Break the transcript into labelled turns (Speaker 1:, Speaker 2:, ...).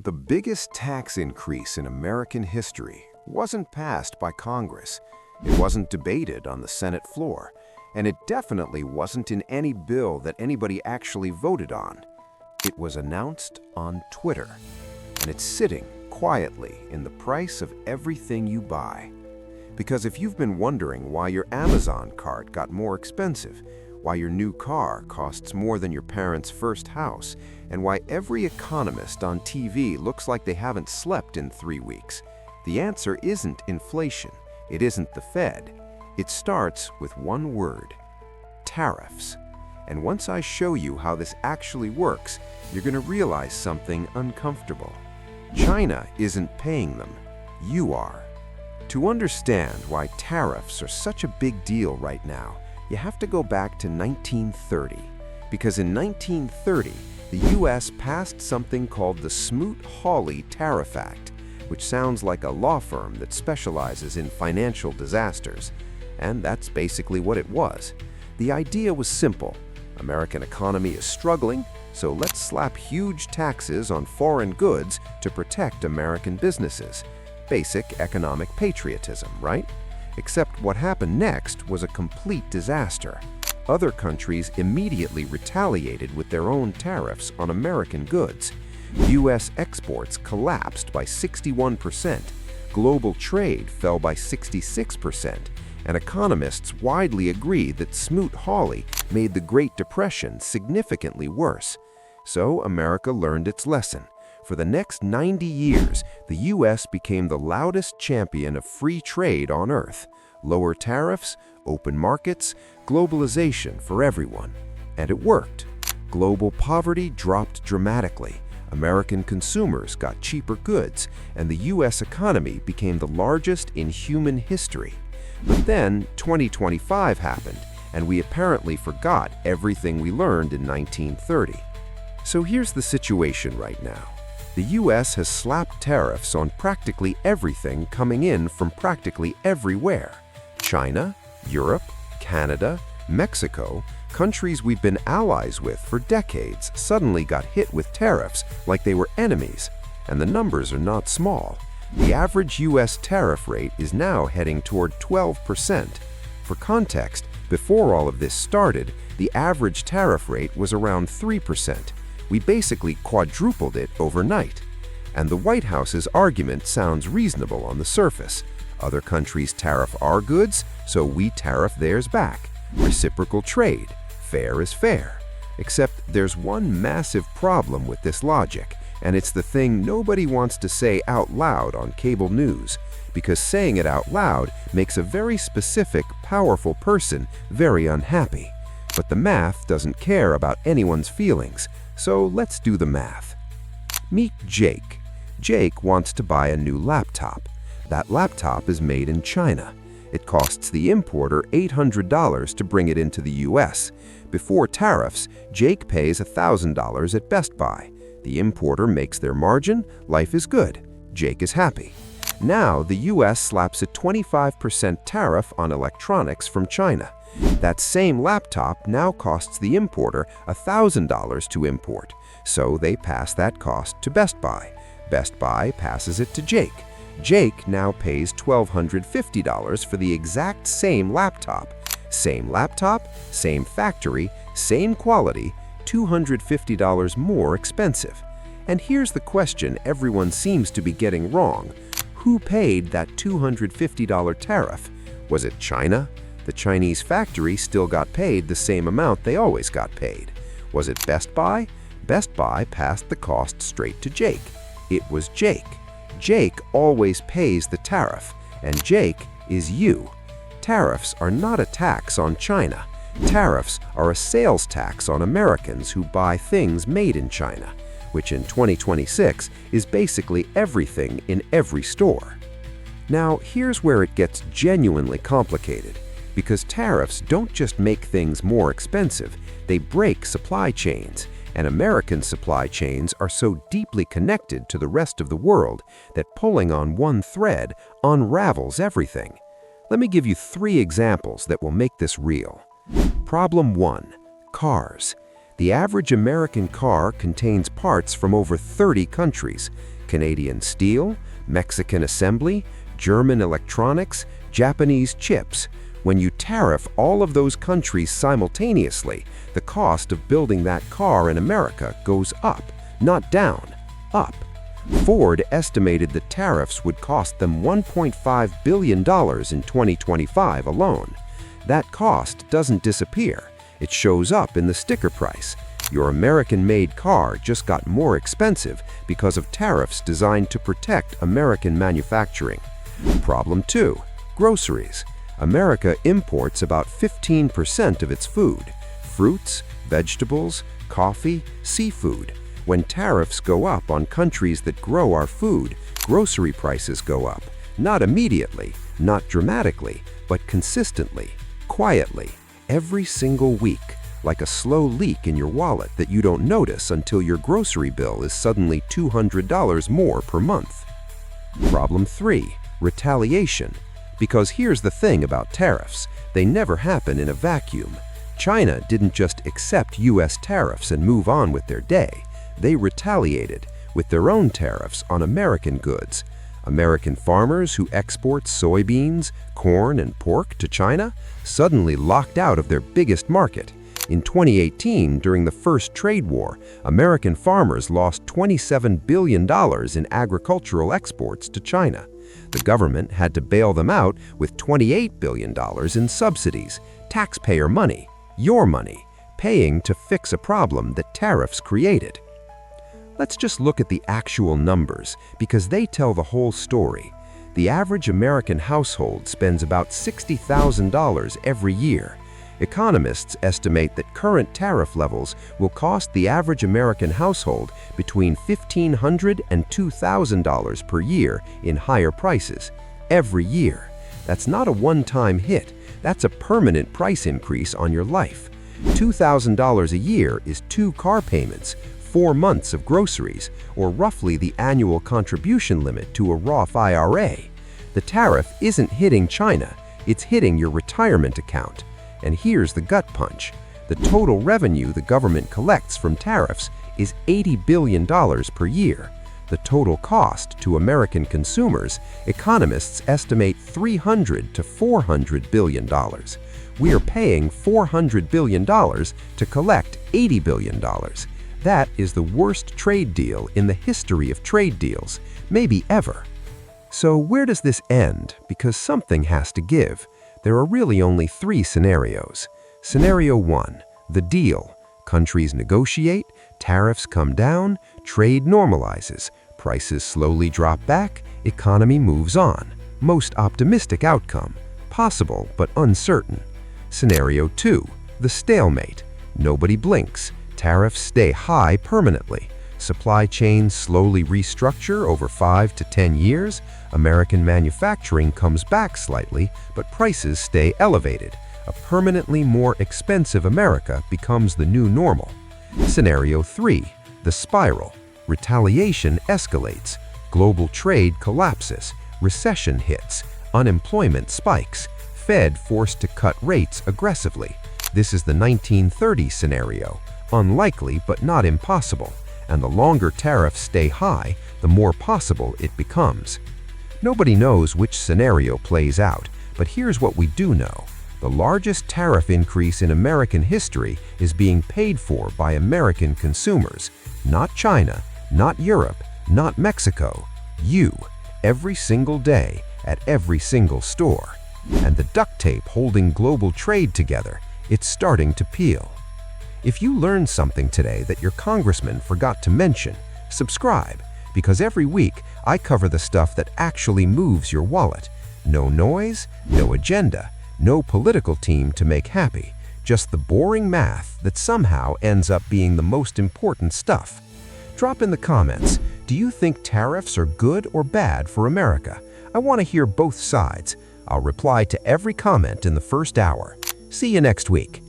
Speaker 1: The biggest tax increase in American history wasn't passed by Congress. It wasn't debated on the Senate floor, and it definitely wasn't in any bill that anybody actually voted on. It was announced on Twitter, and it's sitting quietly in the price of everything you buy. Because if you've been wondering why your Amazon cart got more expensive, why your new car costs more than your parents' first house, and why every economist on TV looks like they haven't slept in 3 weeks, the answer isn't inflation. It isn't the Fed. It starts with one word: tariffs. And once I show you how this actually works, you're going to realize something uncomfortable. China isn't paying them. You are. To understand why tariffs are such a big deal right now, you have to go back to 1930, because in 1930, the U.S. passed something called the Smoot-Hawley Tariff Act, which sounds like a law firm that specializes in financial disasters. And that's basically what it was. The idea was simple. American economy is struggling, so let's slap huge taxes on foreign goods to protect American businesses. Basic economic patriotism, right? Except what happened next was a complete disaster. Other countries immediately retaliated with their own tariffs on American goods. U.S. exports collapsed by 61%, global trade fell by 66%, and economists widely agree that Smoot-Hawley made the Great Depression significantly worse. So America learned its lesson. For the next 90 years, the U.S. became the loudest champion of free trade on Earth. Lower tariffs, open markets, globalization for everyone. And it worked. Global poverty dropped dramatically. American consumers got cheaper goods, and the U.S. economy became the largest in human history. But then 2025 happened, and we apparently forgot everything we learned in 1930. So here's the situation right now. The U.S. has slapped tariffs on practically everything coming in from practically everywhere. China, Europe, Canada, Mexico, countries we've been allies with for decades suddenly got hit with tariffs like they were enemies, and the numbers are not small. The average U.S. tariff rate is now heading toward 12%. For context, before all of this started, the average tariff rate was around 3%. We basically quadrupled it overnight. And the White House's argument sounds reasonable on the surface. Other countries tariff our goods, so we tariff theirs back. Reciprocal trade. Fair is fair. Except there's one massive problem with this logic, and it's the thing nobody wants to say out loud on cable news, because saying it out loud makes a very specific, powerful person very unhappy. But the math doesn't care about anyone's feelings, so let's do the math. Meet Jake. Jake wants to buy a new laptop. That laptop is made in China. It costs the importer $800 to bring it into the U.S. Before tariffs, Jake pays $1,000 at Best Buy. The importer makes their margin, life is good. Jake is happy. Now the U.S. slaps a 25% tariff on electronics from China. That same laptop now costs the importer $1,000 to import, so they pass that cost to Best Buy. Best Buy passes it to Jake. Jake now pays $1,250 for the exact same laptop. Same laptop, same factory, same quality, $250 more expensive. And here's the question everyone seems to be getting wrong. Who paid that $250 tariff? Was it China? The Chinese factory still got paid the same amount they always got paid. Was it Best Buy? Best Buy passed the cost straight to Jake. It was Jake. Jake always pays the tariff, and Jake is you. Tariffs are not a tax on China. Tariffs are a sales tax on Americans who buy things made in China, which in 2026 is basically everything in every store. Now, here's where it gets genuinely complicated, because tariffs don't just make things more expensive, they break supply chains. And American supply chains are so deeply connected to the rest of the world that pulling on one thread unravels everything. Let me give you 3 examples that will make this real. Problem 1. Cars. The average American car contains parts from over 30 countries: Canadian steel, Mexican assembly, German electronics, Japanese chips. When you tariff all of those countries simultaneously, the cost of building that car in America goes up, not down, up. Ford estimated the tariffs would cost them $1.5 billion in 2025 alone. That cost doesn't disappear. It shows up in the sticker price. Your American-made car just got more expensive because of tariffs designed to protect American manufacturing. Problem 2. Groceries. America imports about 15% of its food: fruits, vegetables, coffee, seafood. When tariffs go up on countries that grow our food, grocery prices go up. Not immediately, not dramatically, but consistently, quietly, every single week, like a slow leak in your wallet that you don't notice until your grocery bill is suddenly $200 more per month. Problem 3. Retaliation. Because here's the thing about tariffs: they never happen in a vacuum. China didn't just accept US tariffs and move on with their day. They retaliated with their own tariffs on American goods. American farmers who export soybeans, corn, and pork to China suddenly locked out of their biggest market. In 2018, during the first trade war, American farmers lost $27 billion in agricultural exports to China. The government had to bail them out with $28 billion in subsidies, taxpayer money, your money, paying to fix a problem that tariffs created. Let's just look at the actual numbers, because they tell the whole story. The average American household spends about $60,000 every year. Economists estimate that current tariff levels will cost the average American household between $1,500 and $2,000 per year in higher prices, every year. That's not a one-time hit. That's a permanent price increase on your life. $2,000 a year is 2 car payments, 4 months of groceries, or roughly the annual contribution limit to a Roth IRA. The tariff isn't hitting China, it's hitting your retirement account. And here's the gut punch: the total revenue the government collects from tariffs is $80 billion per year. The total cost to American consumers, economists estimate $300 to $400 billion. We are paying $400 billion to collect $80 billion. That is the worst trade deal in the history of trade deals, maybe ever. So where does this end? Because something has to give. There are really only 3 scenarios. Scenario 1, the deal. Countries negotiate, tariffs come down, trade normalizes, prices slowly drop back, economy moves on. Most optimistic outcome, possible but uncertain. Scenario 2, the stalemate. Nobody blinks, tariffs stay high permanently. Supply chains slowly restructure over 5 to 10 years. American manufacturing comes back slightly, but prices stay elevated. A permanently more expensive America becomes the new normal. Scenario 3, the spiral. Retaliation escalates. Global trade collapses. Recession hits. Unemployment spikes. Fed forced to cut rates aggressively. This is the 1930 scenario. Unlikely, but not impossible. And the longer tariffs stay high, the more possible it becomes. Nobody knows which scenario plays out, but here's what we do know. The largest tariff increase in American history is being paid for by American consumers. Not China, not Europe, not Mexico. You, every single day, at every single store. And the duct tape holding global trade together, it's starting to peel. If you learned something today that your congressman forgot to mention, subscribe, because every week I cover the stuff that actually moves your wallet. No noise, no agenda, no political team to make happy, just the boring math that somehow ends up being the most important stuff. Drop in the comments, do you think tariffs are good or bad for America? I want to hear both sides. I'll reply to every comment in the first hour. See you next week.